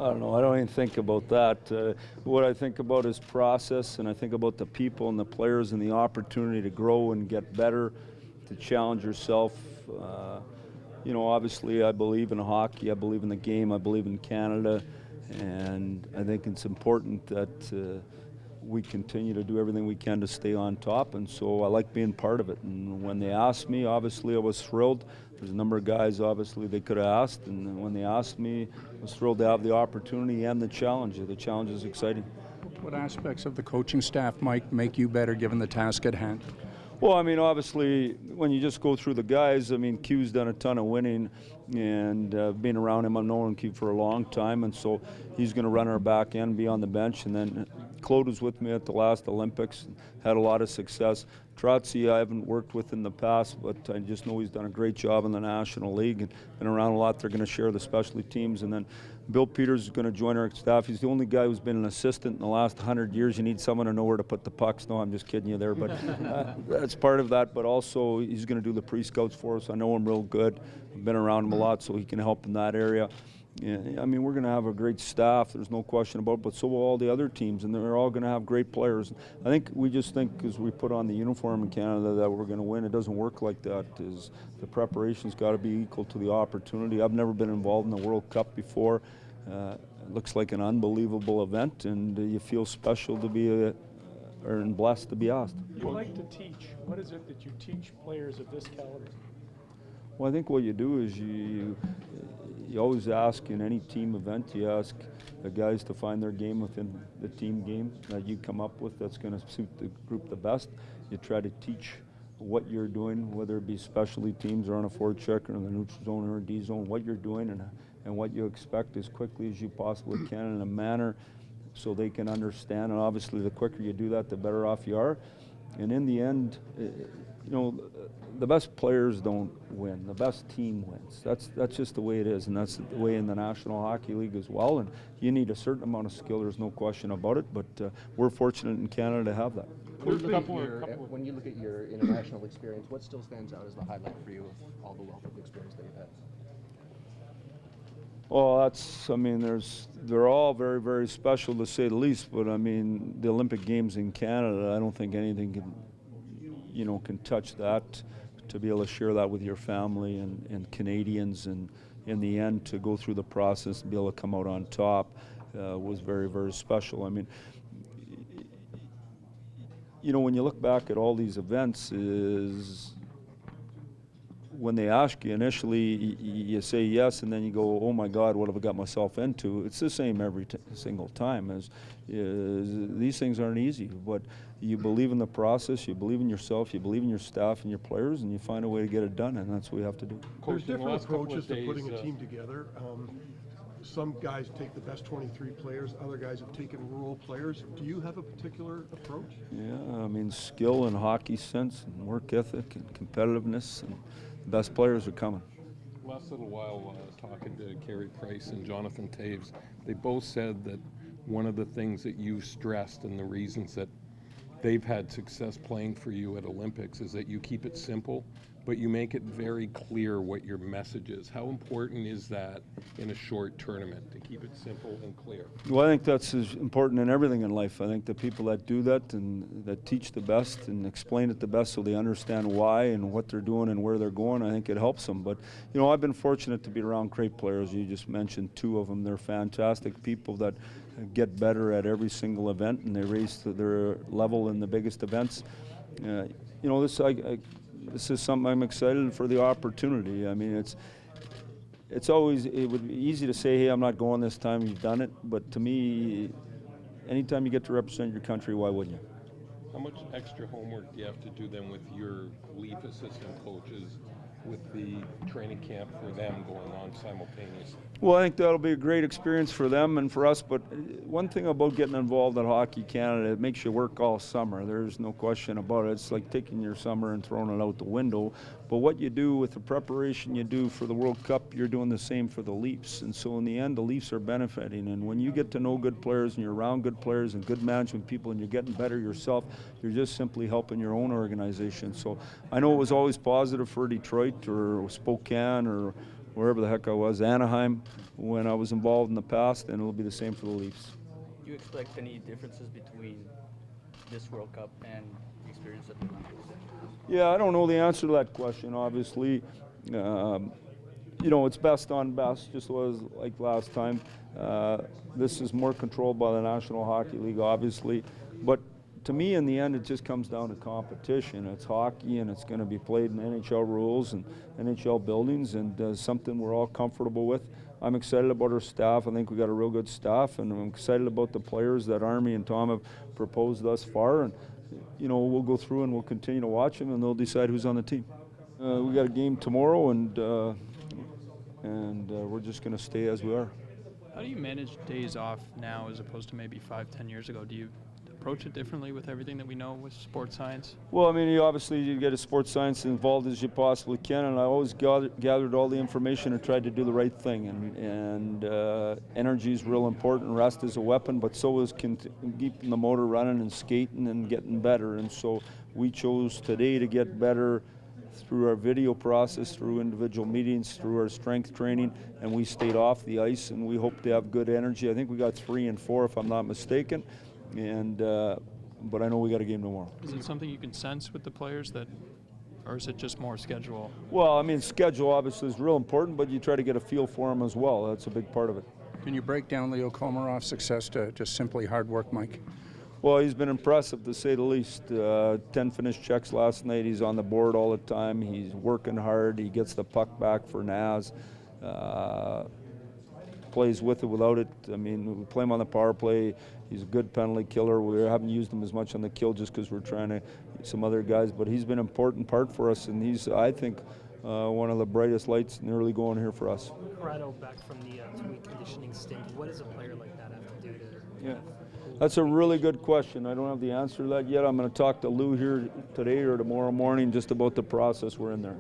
I don't know. I don't even think about that. What I think about is process, and I think about the people and the players and the opportunity to grow and get better, to challenge yourself. Obviously, I believe in hockey. I believe in the game. I believe in Canada, and I think it's important that we continue to do everything we can to stay on top, and so I like being part of it. And when they asked me, obviously I was thrilled. There's a number of guys obviously they could have asked, and when they asked me, I was thrilled to have the opportunity and the challenge. The challenge is exciting. What aspects of the coaching staff, Mike, make you better given the task at hand? Well, I mean, obviously, when you just go through the guys, I mean, Q's done a ton of winning, and being around him, I've known Q for a long time, and so he's going to run our back end, be on the bench. And then Claude was with me at the last Olympics, had a lot of success. Trotzy I haven't worked with in the past, but I just know he's done a great job in the National League and been around a lot. They're going to share the specialty teams. And then Bill Peters is going to join our staff. He's the only guy who's been an assistant in the last 100 years. You need someone to know where to put the pucks. No, I'm just kidding you there, but that's part of that. But also, he's going to do the pre-scouts for us. I know him real good. I've been around him a lot, so he can help in that area. Yeah, I mean, we're going to have a great staff. There's no question about it, but so will all the other teams, and they're all going to have great players. I think we just think because we put on the uniform in Canada that we're going to win. It doesn't work like that. The preparation's got to be equal to the opportunity. I've never been involved in the World Cup before. It looks like an unbelievable event, and you feel special to be and blessed to be asked. You like to teach. What is it that you teach players of this caliber? Well, I think what you do is you always ask in any team event, you ask the guys to find their game within the team game that you come up with that's going to suit the group the best. You try to teach what you're doing, whether it be specialty teams or on a forecheck or in the neutral zone or D zone, what you're doing and what you expect as quickly as you possibly can in a manner so they can understand. And obviously the quicker you do that, the better off you are. And in the end, the best players don't win. The best team wins. That's just the way it is, and that's the way in the National Hockey League as well. And you need a certain amount of skill. There's no question about it. But we're fortunate in Canada to have that. When you look at your international experience, what still stands out as the highlight for you of all the wealth of experience that you've had? Well, they're all very, very special to say the least. But I mean, the Olympic Games in Canada, I don't think anything can touch that. To be able to share that with your family and Canadians, and in the end to go through the process and be able to come out on top was very, very special. I mean, when you look back at all these events, is when they ask you initially, you say yes, and then you go, oh my God, what have I got myself into? It's the same every single time. As these things aren't easy, but you believe in the process, you believe in yourself, you believe in your staff and your players, and you find a way to get it done, and that's what we have to do. There's different approaches to putting a team together. Some guys take the best 23 players, other guys have taken role players. Do you have a particular approach? Yeah, I mean, skill and hockey sense and work ethic and competitiveness, and the best players are coming. Last little while, talking to Carey Price and Jonathan Taves, they both said that one of the things that you stressed and the reasons that they've had success playing for you at Olympics is that you keep it simple, but you make it very clear what your message is. How important is that in a short tournament, to keep it simple and clear? Well, I think that's as important in everything in life. I think the people that do that and that teach the best and explain it the best so they understand why and what they're doing and where they're going, I think it helps them. But, I've been fortunate to be around great players. You just mentioned two of them. They're fantastic people that get better at every single event, and they raise to their level in the biggest events. This is something I'm excited for the opportunity. I mean, it would be easy to say, hey, I'm not going this time, you've done it. But to me, anytime you get to represent your country, why wouldn't you? How much extra homework do you have to do then with your Leaf assistant coaches, with the training camp for them going on simultaneously? Well, I think that'll be a great experience for them and for us, but one thing about getting involved in Hockey Canada, it makes you work all summer. There's no question about it. It's like taking your summer and throwing it out the window. But what you do with the preparation you do for the World Cup, you're doing the same for the Leafs. And so in the end, the Leafs are benefiting. And when you get to know good players and you're around good players and good management people and you're getting better yourself, you're just simply helping your own organization. So I know it was always positive for Detroit or Spokane or wherever the heck I was, Anaheim, when I was involved in the past, and it'll be the same for the Leafs. Do you expect any differences between this World Cup and the experience at the Olympics? Yeah, I don't know the answer to that question, obviously. It's best on best, just was like last time. This is more controlled by the National Hockey League, obviously. But to me, in the end, it just comes down to competition. It's hockey, and it's going to be played in NHL rules and NHL buildings, and something we're all comfortable with. I'm excited about our staff. I think we got a real good staff, and I'm excited about the players that Army and Tom have proposed thus far. And we'll go through and we'll continue to watch them, and they'll decide who's on the team. We got a game tomorrow, and we're just going to stay as we are. How do you manage days off now as opposed to maybe 5-10 years ago? Do you approach it differently with everything that we know with sports science? Well, I mean, you get as sports science involved as you possibly can, and I always gathered all the information and tried to do the right thing. And energy is real important. Rest is a weapon, but so is keeping the motor running and skating and getting better. And so we chose today to get better through our video process, through individual meetings, through our strength training, and we stayed off the ice, and we hope to have good energy. I think we got 3 and 4, if I'm not mistaken. But I know we got a game tomorrow. Is it something you can sense with the players or is it just more schedule? Well, I mean, schedule obviously is real important, but you try to get a feel for them as well. That's a big part of it. Can you break down Leo Komarov's success to just simply hard work, Mike? Well, he's been impressive, to say the least. 10 finished checks last night. He's on the board all the time. He's working hard. He gets the puck back for Naz. Plays with it, without it. I mean, we play him on the power play. He's a good penalty killer. We haven't used him as much on the kill just because we're trying to get some other guys, but he's been an important part for us, and he's, I think, one of the brightest lights in the early going here for us. Corrado back from the 2-week conditioning stint. What does a player like that have to do to? Yeah, that's a really good question. I don't have the answer to that yet. I'm going to talk to Lou here today or tomorrow morning just about the process we're in there.